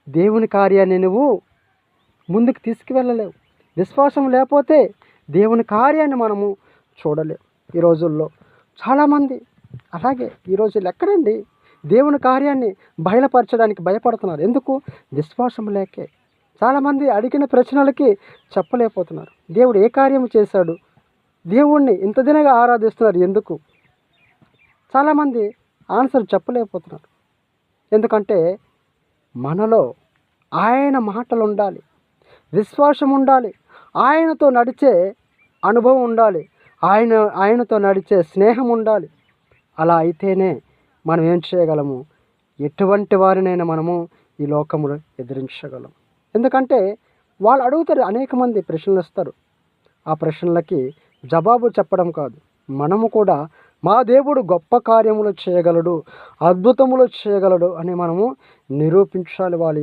దేవుని కార్యాన్ని నువ్వు ముందుకు తీసుకువెళ్ళలేవు. విశ్వాసం లేకపోతే దేవుని కార్యాన్ని మనము చూడలేము. ఈ రోజుల్లో చాలామంది అలాగే ఈ రోజుల్లో ఎక్కడండి దేవుని కార్యాన్ని బయలుపరచడానికి భయపడుతున్నారు. ఎందుకు? విశ్వాసం లేకే. చాలామంది అడిగిన ప్రశ్నలకి చెప్పలేకపోతున్నారు. దేవుడు ఏ కార్యం చేశాడు, దేవుణ్ణి ఇంత దినగా ఆరాధిస్తున్నారు ఎందుకు? చాలామంది ఆన్సర్ చెప్పలేకపోతున్నారు. ఎందుకంటే మనలో ఆయన మాటలు ఉండాలి, విశ్వాసం ఉండాలి, ఆయనతో నడిచే అనుభవం ఉండాలి, ఆయనతో నడిచే స్నేహం ఉండాలి. అలా అయితేనే మనం ఏం చేయగలము? ఎటువంటి వారినైనా మనము ఈ లోకములో ఎదిరించగలం. ఎందుకంటే వాళ్ళు అడుగుతారు, అనేక మంది ప్రశ్నలు ఇస్తారు. ఆ ప్రశ్నలకి జవాబు చెప్పడం కాదు, మనము కూడా మా దేవుడు గొప్ప కార్యములు చేయగలడు, అద్భుతములు చేయగలడు అని మనము నిరూపించాలి. వాళ్ళ